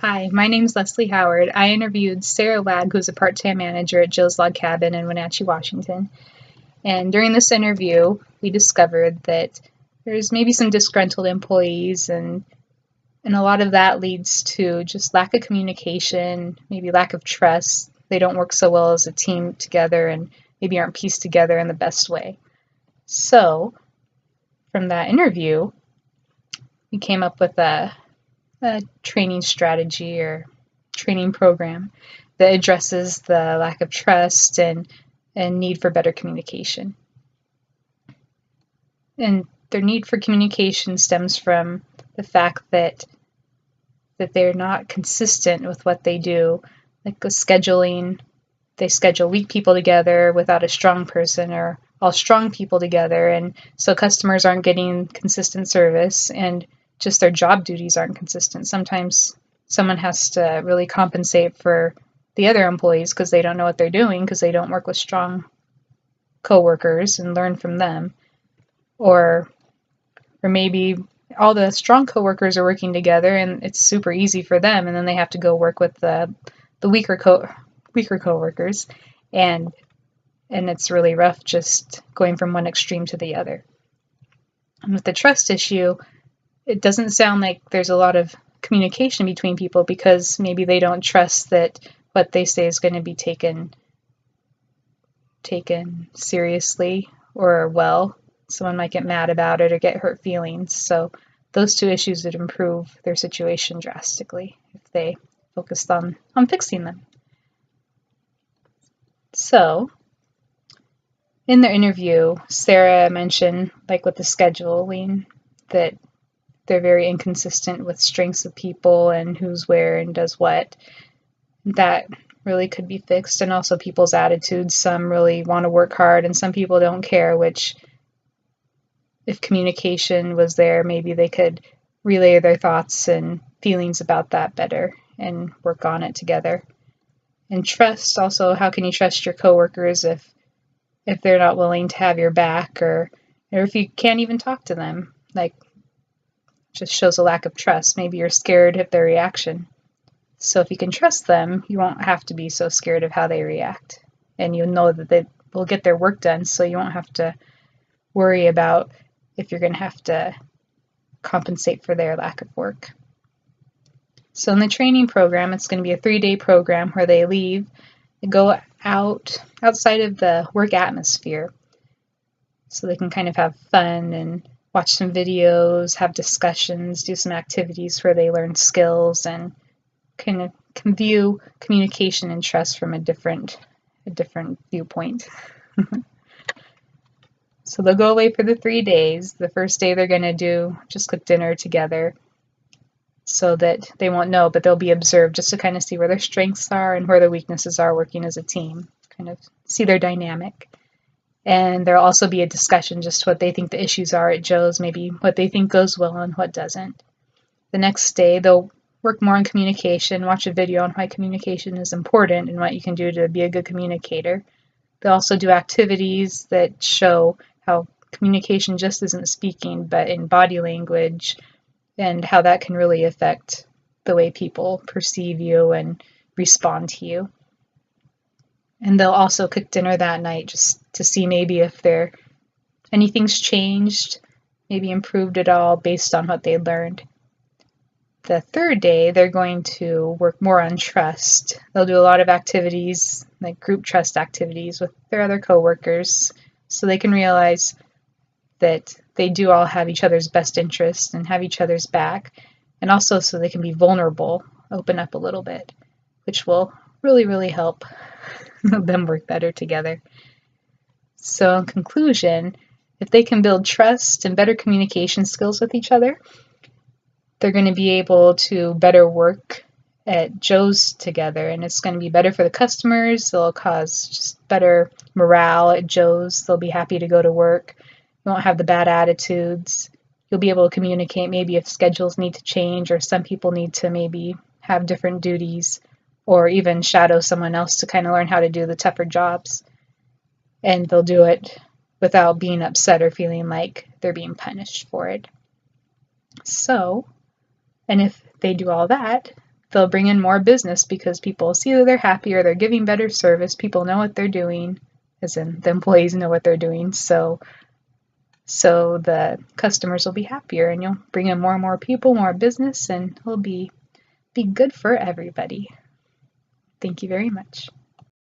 Hi, my name is Leslie Howard. I interviewed Sarah Lag, who's a part-time manager at Joe's Log Cabin in Wenatchee, Washington. And during this interview, we discovered that there's maybe some disgruntled employees, and a lot of that leads to just lack of communication, maybe lack of trust. They don't work so well as a team together and maybe aren't pieced together in the best way. So, from that interview, we came up with a training strategy or training program that addresses the lack of trust and need for better communication. And their need for communication stems from the fact that they're not consistent with what they do, like with scheduling. They schedule weak people together without a strong person, or all strong people together, and so customers aren't getting consistent service, and just their job duties aren't consistent. Sometimes someone has to really compensate for the other employees because they don't know what they're doing, because they don't work with strong coworkers and learn from them. Or maybe all the strong coworkers are working together and it's super easy for them, and then they have to go work with the weaker coworkers, and it's really rough just going from one extreme to the other. And with the trust issue, it doesn't sound like there's a lot of communication between people, because maybe they don't trust that what they say is going to be taken seriously or well. Someone might get mad about it or get hurt feelings. So those two issues would improve their situation drastically if they focused on fixing them. So in the interview, Sarah mentioned, like with the scheduling, that they're very inconsistent with strengths of people and who's where and does what. That really could be fixed. And also people's attitudes. Some really want to work hard and some people don't care, which if communication was there, maybe they could relay their thoughts and feelings about that better and work on it together. And trust also, how can you trust your coworkers if they're not willing to have your back, or if you can't even talk to them? Like, just shows a lack of trust. Maybe you're scared of their reaction. So if you can trust them, you won't have to be so scared of how they react. And you'll know that they will get their work done, so you won't have to worry about if you're going to have to compensate for their lack of work. So in the training program, it's going to be a 3-day program where they leave and go outside of the work atmosphere, so they can kind of have fun and watch some videos, have discussions, do some activities where they learn skills and can view communication and trust from a different viewpoint. So they'll go away for the 3 days. The first day they're going to do just cook dinner together, so that they won't know, but they'll be observed just to kind of see where their strengths are and where their weaknesses are working as a team, kind of see their dynamic. And there'll also be a discussion, just what they think the issues are at Joe's, maybe what they think goes well and what doesn't. The next day, they'll work more on communication, watch a video on why communication is important and what you can do to be a good communicator. They'll also do activities that show how communication just isn't speaking, but in body language, and how that can really affect the way people perceive you and respond to you. And they'll also cook dinner that night just to see maybe if anything's changed, maybe improved at all based on what they learned. The third day, they're going to work more on trust. They'll do a lot of activities, like group trust activities with their other coworkers, so they can realize that they do all have each other's best interests and have each other's back, and also so they can be vulnerable, open up a little bit, which will really, really help them work better together. So in conclusion, if they can build trust and better communication skills with each other, they're going to be able to better work at Joe's together, and it's going to be better for the customers. They'll cause just better morale at Joe's. They'll be happy to go to work. You won't have the bad attitudes. You'll be able to communicate maybe if schedules need to change, or some people need to maybe have different duties, or even shadow someone else to kind of learn how to do the tougher jobs. And they'll do it without being upset or feeling like they're being punished for it. So, and if they do all that, they'll bring in more business because people see that they're happy or they're giving better service. People know what they're doing, as in the employees know what they're doing. So the customers will be happier, and you'll bring in more and more people, more business, and it'll be good for everybody. Thank you very much.